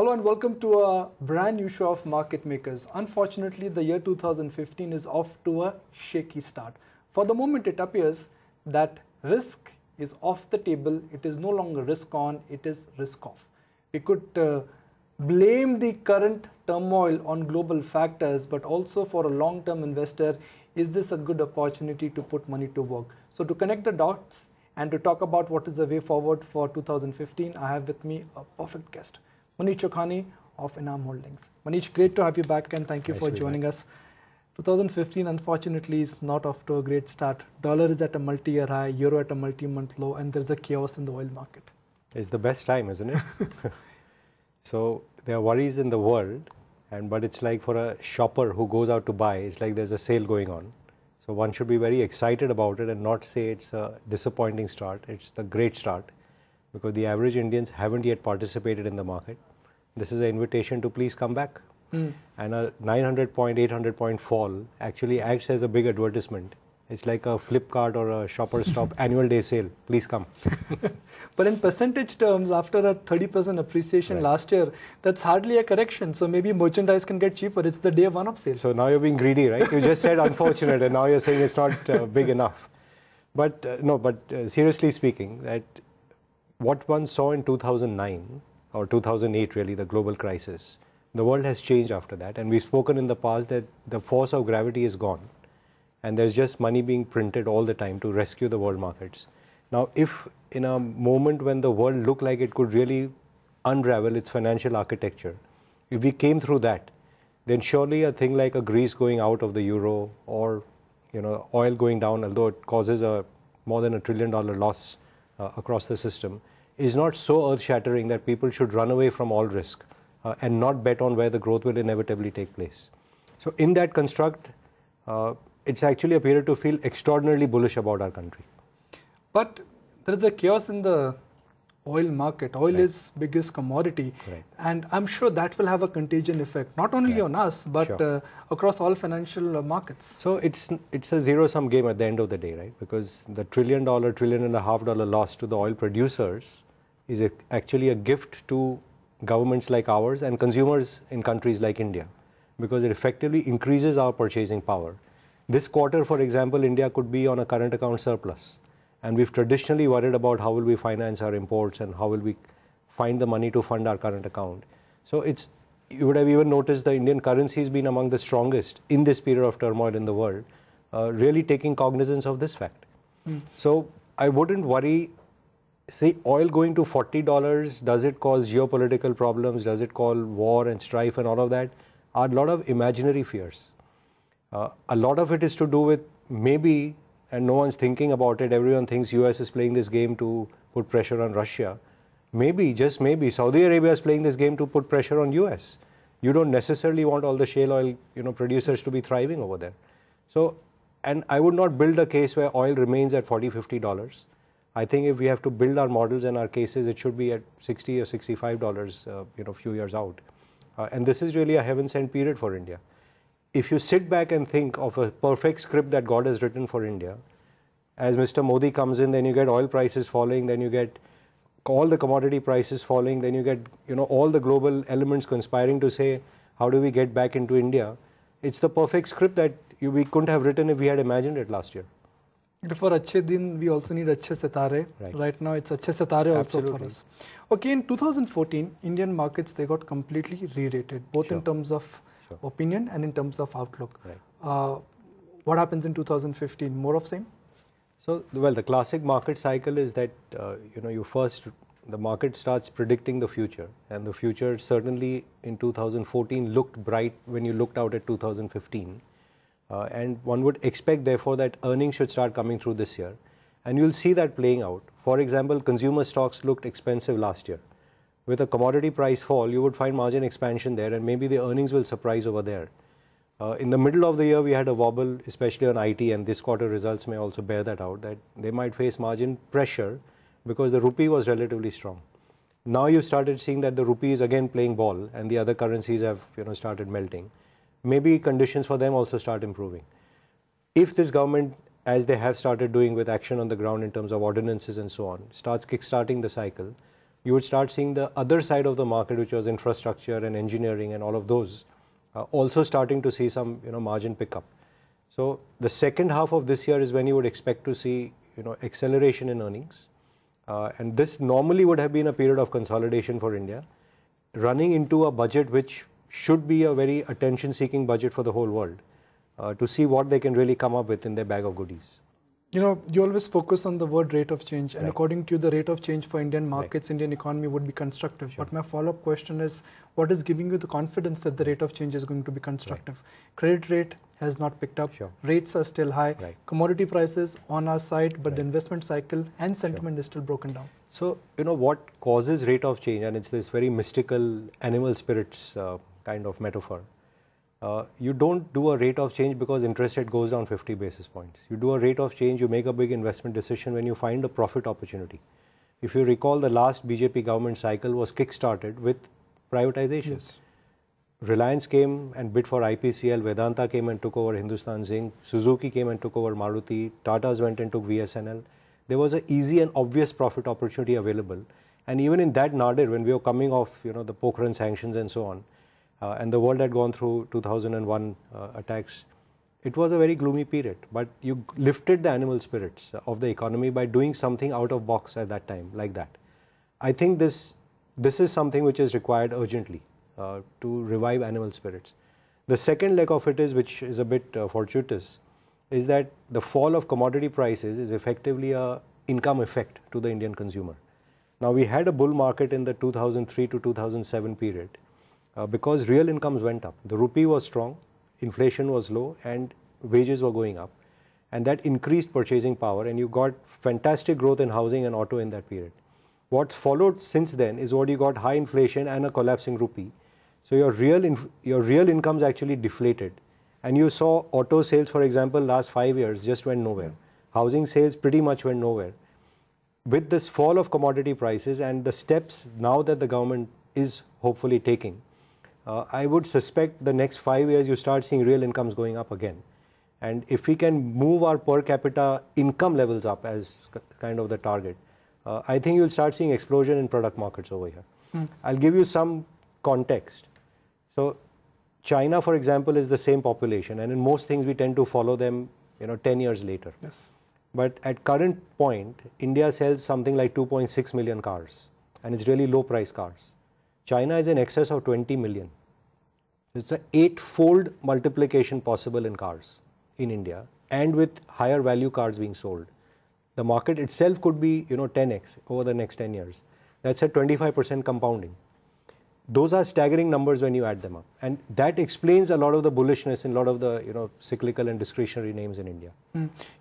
Hello and welcome to a brand new show of Market Makers. Unfortunately, the year 2015 is off to a shaky start. For the moment, it appears that risk is off the table. It is no longer risk on, it is risk off. We could blame the current turmoil on global factors, but also for a long-term investor, is this a good opportunity to put money to work? So to connect the dots and to talk about what is the way forward for 2015, I have with me a perfect guest. Manish Chokhani of Enam Holdings. Manish, great to have you back and thank you for joining us. 2015 unfortunately is not off to a great start. Dollar is at a multi-year high, euro at a multi-month low, and there's a chaos in the oil market. It's the best time, isn't it? So there are worries in the world, but it's like for a shopper who goes out to buy, it's like there's a sale going on. So one should be very excited about it and not say it's a disappointing start. It's the great start because the average Indians haven't yet participated in the market. This is an invitation to please come back. And a 900 point, 800 point fall actually acts as a big advertisement. It's like a Flipkart or a Shopper Stop annual day sale. Please come. But in percentage terms, after a 30% appreciation last year, that's hardly a correction. So maybe merchandise can get cheaper. It's the day one of sale. So now you're being greedy, right? You just said unfortunate and now you're saying it's not big enough. But seriously speaking, that what one saw in 2009 or 2008 really, the global crisis, the world has changed after that. And we've spoken in the past that the force of gravity is gone. And there's just money being printed all the time to rescue the world markets. Now, if in a moment when the world looked like it could really unravel its financial architecture, if we came through that, then surely a thing like a Greece going out of the euro or oil going down, although it causes a more than $1 trillion loss across the system, is not so earth-shattering that people should run away from all risk and not bet on where the growth will inevitably take place. So in that construct, it's actually a period to feel extraordinarily bullish about our country. But there is a chaos in the oil market. Oil is biggest commodity. And I'm sure that will have a contagion effect, not only on us, but across all financial markets. So it's a zero-sum game at the end of the day, right? Because the $1 trillion, $1.5 trillion loss to the oil producers is actually a gift to governments like ours and consumers in countries like India, because it effectively increases our purchasing power. This quarter, for example, India could be on a current account surplus. And we've traditionally worried about how will we finance our imports and how will we find the money to fund our current account. So you would have even noticed the Indian currency has been among the strongest in this period of turmoil in the world, really taking cognizance of this fact. So I wouldn't worry. See, oil going to $40, does it cause geopolitical problems? Does it cause war and strife and all of that? Are a lot of imaginary fears. A lot of it is to do with maybe, and no one's thinking about it, everyone thinks US is playing this game to put pressure on Russia. Maybe, just maybe, Saudi Arabia is playing this game to put pressure on US. You don't necessarily want all the shale oil producers to be thriving over there. So, and I would not build a case where oil remains at $40, $50. I think if we have to build our models and our cases, it should be at $60 or $65, a few years out. And this is really a heaven-sent period for India. If you sit back and think of a perfect script that God has written for India, as Mr. Modi comes in, then you get oil prices falling, then you get all the commodity prices falling, then you get all the global elements conspiring to say, how do we get back into India? It's the perfect script that we couldn't have written if we had imagined it last year. For Achhe Din, we also need Achhe Sitare. Right now, it's Achhe Sitare also for us. Okay, in 2014, Indian markets, they got completely re-rated, both in terms of opinion and in terms of outlook. What happens in 2015? More of same? So, well, the classic market cycle is that, the market starts predicting the future. And the future certainly in 2014 looked bright when you looked out at 2015. And one would expect, therefore, that earnings should start coming through this year. And you'll see that playing out. For example, consumer stocks looked expensive last year. With a commodity price fall, you would find margin expansion there, and maybe the earnings will surprise over there. In the middle of the year, we had a wobble, especially on IT, and this quarter results may also bear that out, that they might face margin pressure because the rupee was relatively strong. Now you've started seeing that the rupee is again playing ball, and the other currencies have started melting. Maybe conditions for them also start improving. If this government, as they have started doing with action on the ground in terms of ordinances and so on, starts kickstarting the cycle, you would start seeing the other side of the market, which was infrastructure and engineering and all of those, also starting to see some margin pickup. So the second half of this year is when you would expect to see acceleration in earnings, and this normally would have been a period of consolidation for India, running into a budget which should be a very attention-seeking budget for the whole world, to see what they can really come up with in their bag of goodies. You always focus on the word rate of change, and right. according to you, the rate of change for Indian markets, right. Indian economy would be constructive. Sure. But my follow-up question is, what is giving you the confidence that the rate of change is going to be constructive? Right. Credit rate has not picked up. Sure. Rates are still high. Right. Commodity prices on our side, but right. the investment cycle and sentiment is still broken down. So, what causes rate of change, and it's this very mystical animal spirits kind of metaphor. You don't do a rate of change because interest rate goes down 50 basis points. You do a rate of change, you make a big investment decision when you find a profit opportunity. If you recall, the last BJP government cycle was kick-started with privatization. Yes. Reliance came and bid for IPCL, Vedanta came and took over Hindustan Zinc, Suzuki came and took over Maruti, Tata's went and took VSNL. There was an easy and obvious profit opportunity available. And even in that nadir, when we were coming off the Pokhran sanctions and so on, and the world had gone through 2001 attacks, it was a very gloomy period. But you lifted the animal spirits of the economy by doing something out of box at that time, like that. I think this is something which is required urgently to revive animal spirits. The second leg of it is, which is a bit fortuitous, is that the fall of commodity prices is effectively a income effect to the Indian consumer. Now, we had a bull market in the 2003 to 2007 period. Because real incomes went up. The rupee was strong, inflation was low, and wages were going up. And that increased purchasing power, and you got fantastic growth in housing and auto in that period. What's followed since then is what you got: high inflation and a collapsing rupee. So your real incomes actually deflated. And you saw auto sales, for example, last 5 years just went nowhere. Housing sales pretty much went nowhere. With this fall of commodity prices and the steps now that the government is hopefully taking, I would suspect the next 5 years you start seeing real incomes going up again. And if we can move our per capita income levels up as kind of the target, I think you'll start seeing explosion in product markets over here. I'll give you some context. So China, for example, is the same population, and in most things we tend to follow them 10 years later. Yes. But at current point, India sells something like 2.6 million cars, and it's really low price cars. China is in excess of 20 million. It's an 8-fold multiplication possible in cars in India, and with higher value cars being sold. The market itself could be 10x over the next 10 years. That's at 25% compounding. Those are staggering numbers when you add them up, and that explains a lot of the bullishness in a lot of the cyclical and discretionary names in India.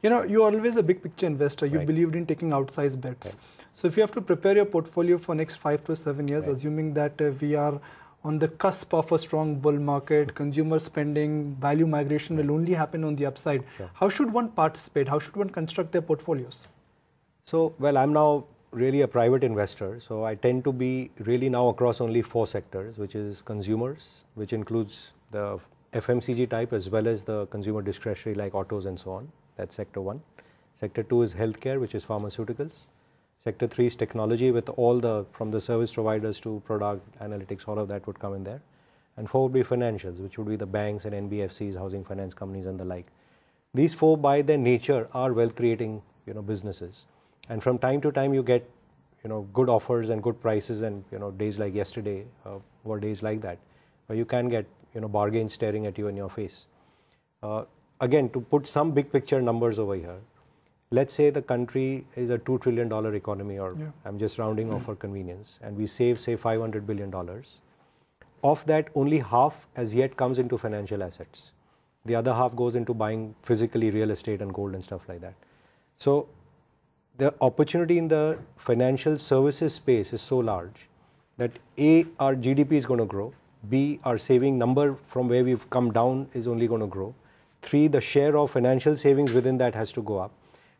You're always a big picture investor. You believed in taking outsized bets. Right. So if you have to prepare your portfolio for next 5 to 7 years, assuming that we are on the cusp of a strong bull market, consumer spending, value migration will only happen on the upside. Sure. How should one participate? How should one construct their portfolios? So, well, I'm now really a private investor, so I tend to be really now across only 4 sectors, which is consumers, which includes the FMCG type as well as the consumer discretionary like autos and so on. That's sector 1. Sector 2 is healthcare, which is pharmaceuticals. Sector 3 is technology, with all from the service providers to product analytics, all of that would come in there. And 4 would be financials, which would be the banks and NBFCs, housing finance companies and the like. These 4 by their nature are wealth creating businesses. And from time to time you get good offers and good prices, and days like yesterday were days like that, where you can get bargains staring at you in your face. Again, to put some big picture numbers over here, let's say the country is a $2 trillion economy, or I'm just rounding off for convenience, and we save, say, $500 billion. Of that, only half as yet comes into financial assets. The other half goes into buying physically real estate and gold and stuff like that. So the opportunity in the financial services space is so large that A, our GDP is going to grow, B, our saving number from where we've come down is only going to grow, 3, the share of financial savings within that has to go up,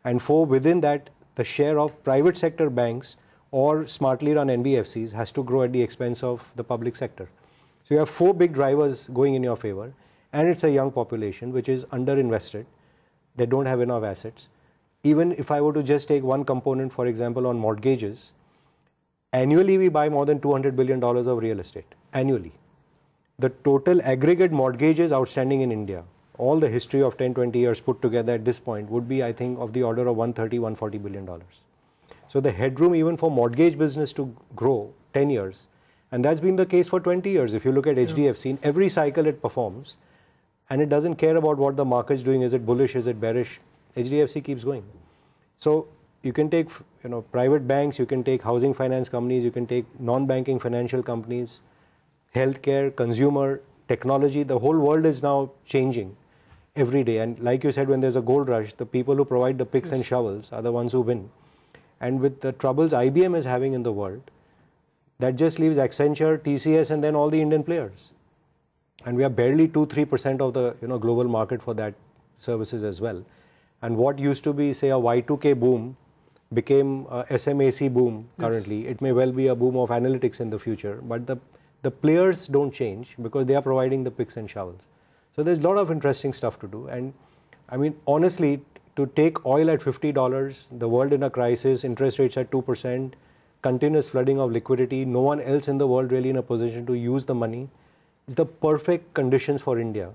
and 4, within that, the share of private sector banks or smartly run NBFCs has to grow at the expense of the public sector. So you have 4 big drivers going in your favor, and it's a young population which is underinvested. They don't have enough assets. Even if I were to just take one component, for example, on mortgages, Annually, we buy more than $200 billion of real estate, annually. The total aggregate mortgages outstanding in India, all the history of 10, 20 years put together at this point would be, I think, of the order of $130, $140 billion. So the headroom even for mortgage business to grow 10 years, and that's been the case for 20 years. If you look at HDFC, in every cycle it performs, and it doesn't care about what the market's doing. Is it bullish? Is it bearish? HDFC keeps going. So you can take, private banks, you can take housing finance companies, you can take non-banking financial companies, healthcare, consumer, technology. The whole world is now changing every day. And like you said, when there's a gold rush, the people who provide the picks and shovels are the ones who win. And with the troubles IBM is having in the world, that just leaves Accenture, TCS, and then all the Indian players. And we are barely 2-3% of the global market for that services as well. And what used to be, say, a Y2K boom became a SMAC boom currently. It may well be a boom of analytics in the future, but the players don't change because they are providing the picks and shovels. So there's a lot of interesting stuff to do. And I mean, honestly, to take oil at $50, the world in a crisis, interest rates at 2%, continuous flooding of liquidity, no one else in the world really in a position to use the money, is the perfect conditions for India.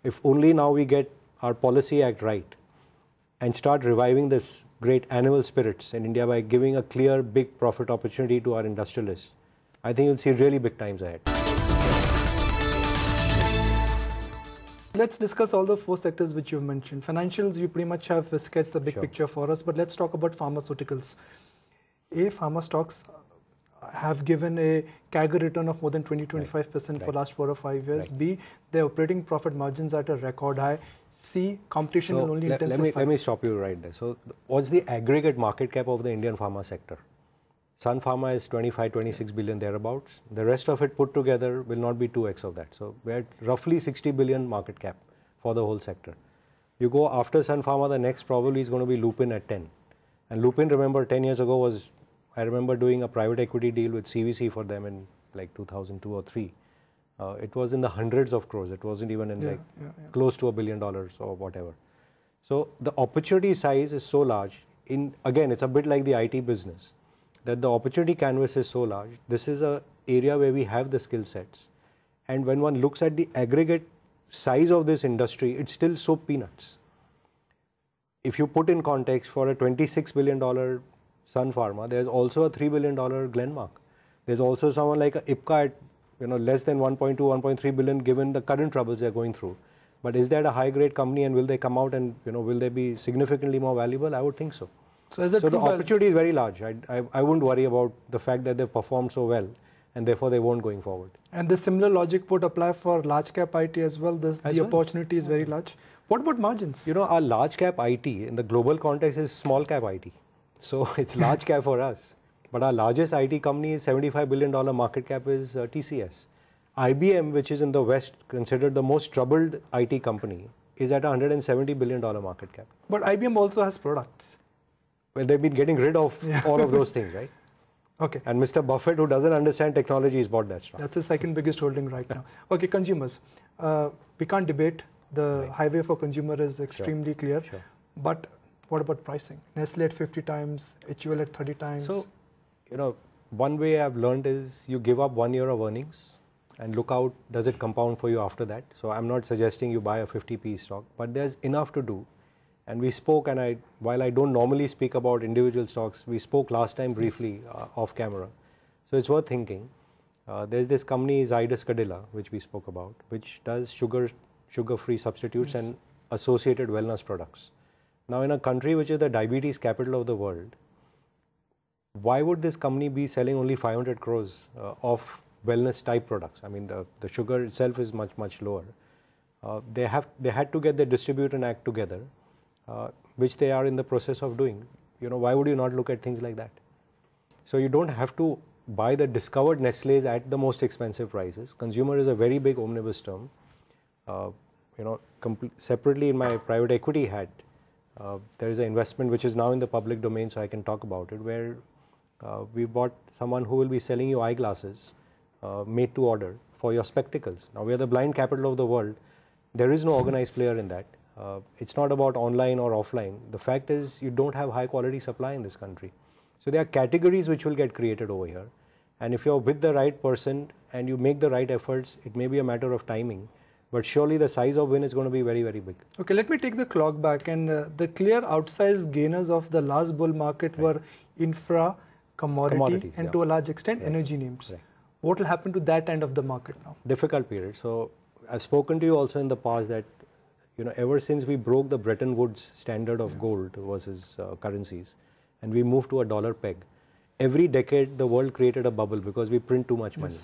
If only now we get our policy act right and start reviving this great animal spirits in India by giving a clear, big profit opportunity to our industrialists, I think you'll see really big times ahead. Let's discuss all the 4 sectors which you've mentioned. Financials, you pretty much have sketched the big picture for us, but let's talk about pharmaceuticals. Pharma stocks have given a CAGR return of more than 20-25% for last 4 or 5 years. B, their operating profit margins are at a record high. C, competition will only intensify. Let me stop you right there. So what's the aggregate market cap of the Indian pharma sector? Sun Pharma is 25-26 billion thereabouts. The rest of it put together will not be 2x of that. So we're at roughly 60 billion market cap for the whole sector. You go after Sun Pharma, the next probably is going to be Lupin at 10. And Lupin, remember, 10 years ago was, I remember doing a private equity deal with CVC for them in like 2002 or 3. It was in the hundreds of crores. It wasn't even in close to $1 billion or whatever. So the opportunity size is so large. Again, it's a bit like the IT business, that the opportunity canvas is so large. This is an area where we have the skill sets. And when one looks at the aggregate size of this industry, it's still so peanuts. If you put in context, for a $26 billion Sun Pharma, there's also a $3 billion Glenmark. There's also someone like a Ipca at less than 1.2, 1.3 billion given the current troubles they're going through. But is that a high-grade company, and will they come out and will they be significantly more valuable? I would think so. So the opportunity is very large. I wouldn't worry about the fact that they've performed so well, and therefore they won't going forward. And the similar logic would apply for large cap IT as well. The opportunity is very large. What about margins? Our large cap IT in the global context is small cap IT. So it's large cap for us. But our largest IT company is $75 billion market cap is TCS. IBM, which is in the West considered the most troubled IT company, is at $170 billion market cap. But IBM also has products. Well, they've been getting rid of all of those things, right? Okay. And Mr. Buffett, who doesn't understand technology, has bought that stock. That's the second biggest holding right now. Okay, consumers. We can't debate. The highway for consumer is extremely clear. Sure. But what about pricing? Nestle at 50 times, HUL at 30 times. So, one way I've learned is you give up 1 year of earnings and look out, does it compound for you after that? So I'm not suggesting you buy a 50p stock, but there's enough to do. And we spoke, and while I don't normally speak about individual stocks, we spoke last time briefly off camera. So it's worth thinking. There's this company, Zydus Cadila, which we spoke about, which does sugar-free substitutes and associated wellness products. Now, in a country which is the diabetes capital of the world, why would this company be selling only 500 crores of wellness type products? I mean, the sugar itself is much, much lower. They had to get the distribution act together, which they are in the process of doing. Why would you not look at things like that? So you don't have to buy the discovered Nestle's at the most expensive prices. Consumer is a very big omnibus term. Separately in my private equity hat, there is an investment which is now in the public domain, so I can talk about it, where we bought someone who will be selling you eyeglasses made to order for your spectacles. Now, we are the blind capital of the world. There is no organized player in that. It's not about online or offline. The fact is you don't have high quality supply in this country. So there are categories which will get created over here. And if you're with the right person and you make the right efforts, it may be a matter of timing. But surely the size of win is going to be very, very big. Okay, let me take the clock back. And the clear outsized gainers of the last bull market were infra, commodity, and to a large extent, energy names. What will happen to that end of the market now? Difficult period. So I've spoken to you also in the past that, ever since we broke the Bretton Woods standard of gold versus currencies, and we moved to a dollar peg, every decade the world created a bubble because we print too much money.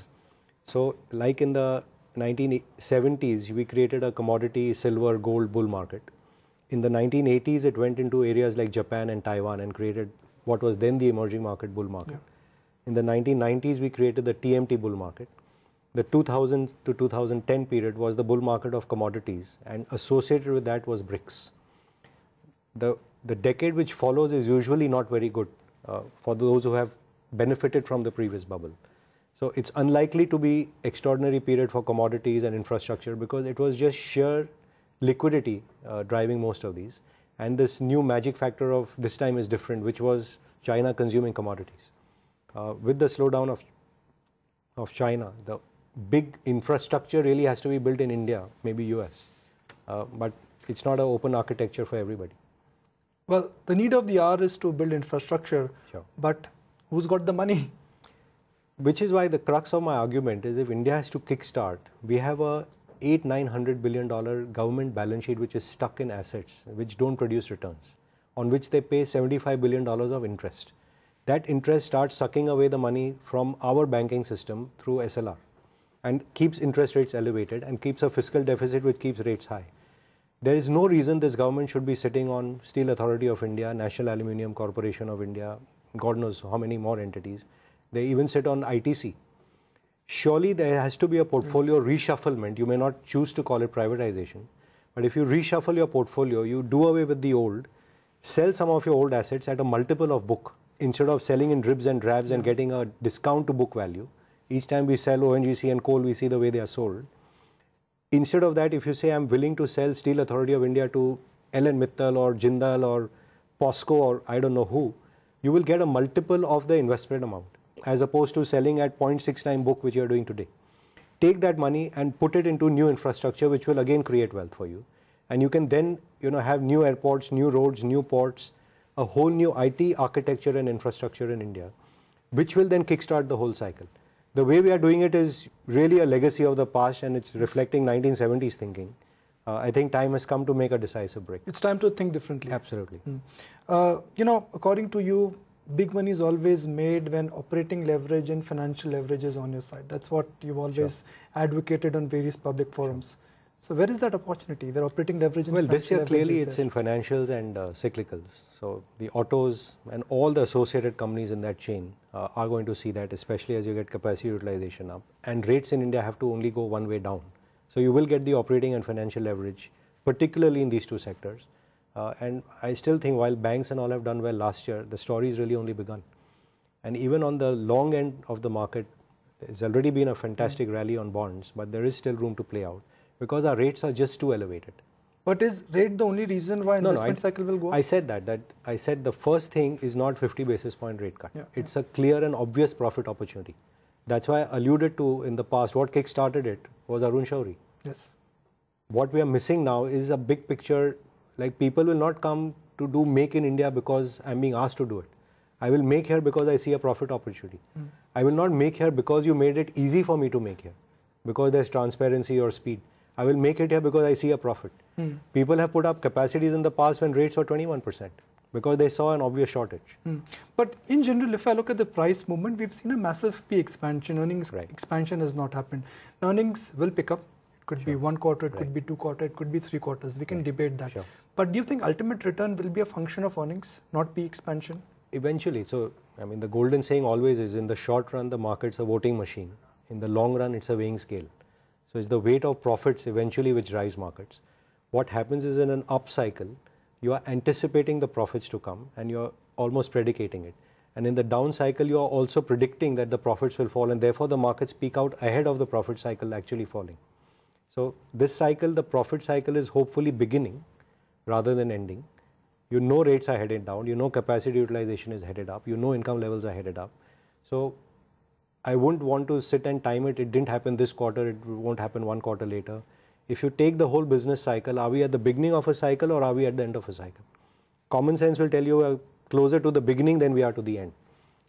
So like in the 1970s, we created a commodity silver gold bull market. In the 1980s, it went into areas like Japan and Taiwan and created what was then the emerging market bull market. In the 1990s, we created the TMT bull market. The 2000 to 2010 period was the bull market of commodities, and associated with that was BRICS. The decade which follows is usually not very good for those who have benefited from the previous bubble. So it's unlikely to be extraordinary period for commodities and infrastructure because it was just sheer liquidity driving most of these. And this new magic factor of this time is different, which was China consuming commodities. With the slowdown of China, the big infrastructure really has to be built in India, maybe US. But it's not an open architecture for everybody. Well, the need of the hour is to build infrastructure, but who's got the money? Which is why the crux of my argument is if India has to kickstart, we have a $800–900 billion government balance sheet which is stuck in assets which don't produce returns, on which they pay $75 billion of interest. That interest starts sucking away the money from our banking system through SLR and keeps interest rates elevated and keeps a fiscal deficit which keeps rates high. There is no reason this government should be sitting on Steel Authority of India, National Aluminium Corporation of India, God knows how many more entities. They even sit on ITC. Surely there has to be a portfolio reshufflement. You may not choose to call it privatization, but if you reshuffle your portfolio, you do away with the old, sell some of your old assets at a multiple of book instead of selling in dribs and drabs and getting a discount to book value. Each time we sell ONGC and coal, we see the way they are sold. Instead of that, if you say I'm willing to sell Steel Authority of India to Ellen Mittal or Jindal or POSCO or I don't know who, you will get a multiple of the investment amount as opposed to selling at 0.69 book, which you are doing today. Take that money and put it into new infrastructure, which will again create wealth for you. And you can then, have new airports, new roads, new ports, a whole new IT architecture and infrastructure in India, which will then kickstart the whole cycle. The way we are doing it is really a legacy of the past, and it's reflecting 1970s thinking. I think time has come to make a decisive break. It's time to think differently. Absolutely. According to you, big money is always made when operating leverage and financial leverage is on your side. That's what you've always advocated on various public forums. So where is that opportunity where operating leverage and this year clearly it's in financials and cyclicals. So the autos and all the associated companies in that chain are going to see that, especially as you get capacity utilization up. And rates in India have to only go one way down. So you will get the operating and financial leverage, particularly in these two sectors. And I still think while banks and all have done well last year, the story has really only begun. And even on the long end of the market, there's already been a fantastic rally on bonds, but there is still room to play out because our rates are just too elevated. But is rate the only reason why investment cycle will go up? I said that I said the first thing is not 50 basis point rate cut. It's a clear and obvious profit opportunity. That's why I alluded to in the past, what kick-started it was Arun Shourie. Yes. What we are missing now is a big picture. Like, people will not come to do make in India because I'm being asked to do it. I will make here because I see a profit opportunity. I will not make here because you made it easy for me to make here, because there's transparency or speed. I will make it here because I see a profit. People have put up capacities in the past when rates were 21% because they saw an obvious shortage. But in general, if I look at the price movement, we've seen a massive P expansion. Earnings expansion has not happened. Now, earnings will pick up. It could be 1 quarter, it could be 2 quarters, it could be 3 quarters. We can debate that. But do you think ultimate return will be a function of earnings, not P expansion? Eventually. So, I mean, the golden saying always is, in the short run, the market's a voting machine. In the long run, it's a weighing scale. So it's the weight of profits eventually which drives markets. What happens is, in an up cycle, you are anticipating the profits to come and you're almost predicating it. And in the down cycle, you are also predicting that the profits will fall, and therefore the markets peak out ahead of the profit cycle actually falling. So this cycle, the profit cycle, is hopefully beginning rather than ending. You know rates are headed down. You know capacity utilization is headed up. You know income levels are headed up. So I wouldn't want to sit and time it. It didn't happen this quarter. It won't happen one quarter later. If you take the whole business cycle, are we at the beginning of a cycle or are we at the end of a cycle? Common sense will tell you we're closer to the beginning than we are to the end.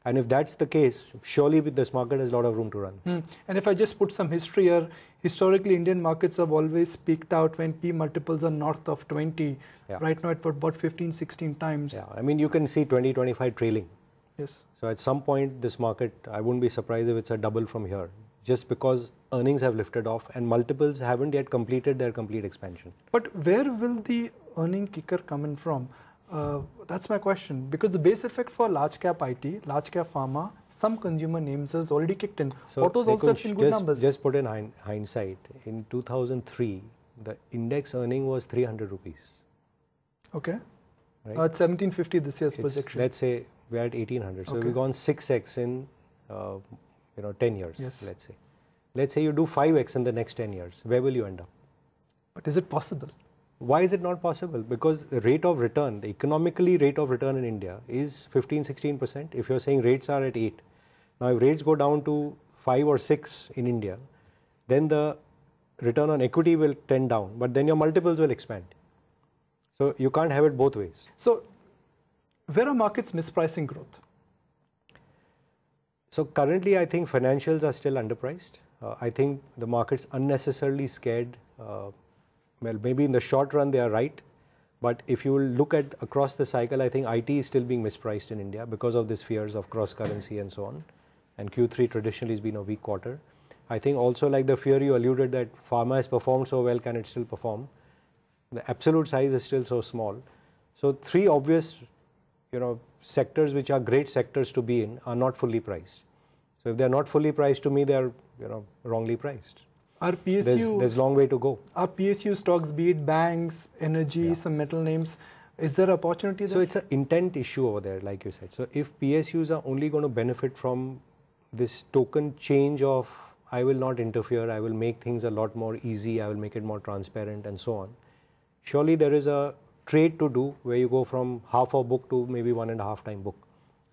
And if that's the case, surely this market has a lot of room to run. And if I just put some history here, historically Indian markets have always peaked out when P multiples are north of 20. Yeah. Right now it's about 15, 16 times. Yeah, I mean, you can see 2025 trailing. Yes. So at some point, this market, I wouldn't be surprised if it's a double from here, just because earnings have lifted off and multiples haven't yet completed their complete expansion. But where will the earning kicker come in from? That's my question, because the base effect for large cap IT, large cap pharma, some consumer names has already kicked in. So Autos also have seen good numbers. Just put in hindsight, in 2003, the index earning was 300 rupees. Okay. Right? It's 1750 this year's projection. Let's say we're at 1800. So Okay. we've gone 6x in 10 years, Yes. let's say. Let's say you do 5x in the next 10 years. Where will you end up? But is it possible? Why is it not possible? Because the rate of return, the economically rate of return in India is 15-16%. If you're saying rates are at 8, now if rates go down to 5 or 6 in India, then the return on equity will tend down, but then your multiples will expand. So you can't have it both ways. So where are markets mispricing growth? So currently, I think financials are still underpriced. I think the market's unnecessarily scared. Well, maybe in the short run they are right, but if you look at across the cycle, I think IT is still being mispriced in India because of these fears of cross currency and so on. And Q3 traditionally has been a weak quarter. I think also, like the fear you alluded that pharma has performed so well, can it still perform? The absolute size is still so small. So three obvious, sectors which are great sectors to be in are not fully priced. So if they are not fully priced, to me they are wrongly priced. Our PSU, there's a long way to go. Our PSU stocks, be it banks, energy, some metal names, is there opportunity there? So it's an intent issue over there, like you said. So if PSUs are only going to benefit from this token change of I will not interfere, I will make things a lot more easy, I will make it more transparent and so on. Surely there is a trade to do where you go from half a book to maybe 1.5 time book.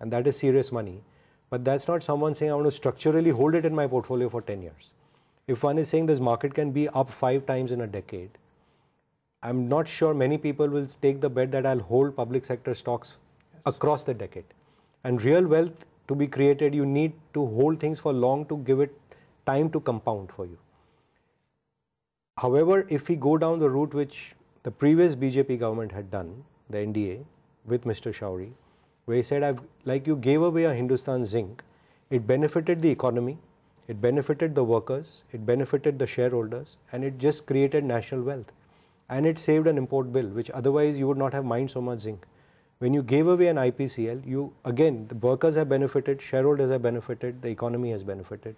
And that is serious money. But that's not someone saying I want to structurally hold it in my portfolio for 10 years. If one is saying this market can be up 5 times in a decade, I'm not sure many people will take the bet that I'll hold public sector stocks across the decade. And real wealth to be created, you need to hold things for long to give it time to compound for you. However, if we go down the route which the previous BJP government had done, the NDA with Mr. Shauri, where he said, like you gave away a Hindustan Zinc, it benefited the economy, it benefited the workers, it benefited the shareholders, and it just created national wealth. And it saved an import bill, which otherwise you would not have mined so much zinc. When you gave away an IPCL, again, the workers have benefited, shareholders have benefited, the economy has benefited.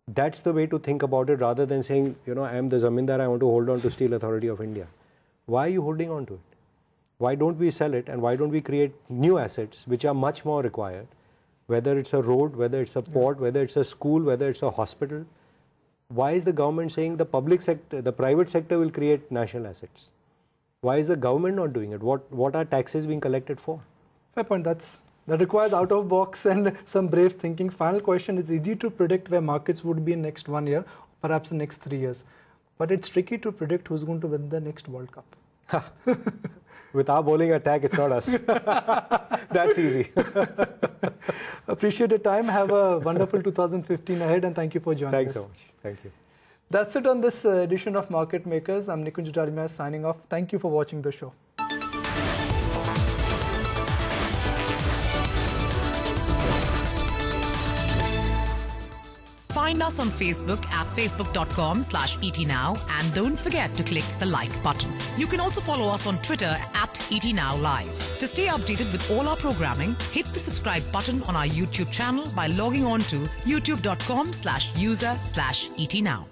That's the way to think about it rather than saying, I am the Zamindar, I want to hold on to Steel Authority of India. Why are you holding on to it? Why don't we sell it and why don't we create new assets which are much more required? Whether it's a road, whether it's a port, whether it's a school, whether it's a hospital. Why is the government saying the public sector, the private sector will create national assets? Why is the government not doing it? What are taxes being collected for? Fair point. That requires out of box and some brave thinking. Final question, it's easy to predict where markets would be in next 1 year, perhaps the next 3 years. But it's tricky to predict who's going to win the next World Cup. With our bowling attack, it's not us. That's easy. Appreciate your time. Have a wonderful 2015 ahead and thank you for joining us. Thanks so much. Thank you. That's it on this edition of Market Makers. I'm Nikunj Dalmia signing off. Thank you for watching the show. Find us on Facebook at facebook.com/etnow and don't forget to click the like button. You can also follow us on Twitter at etnowlive. To stay updated with all our programming, hit the subscribe button on our YouTube channel by logging on to youtube.com/user/etnow.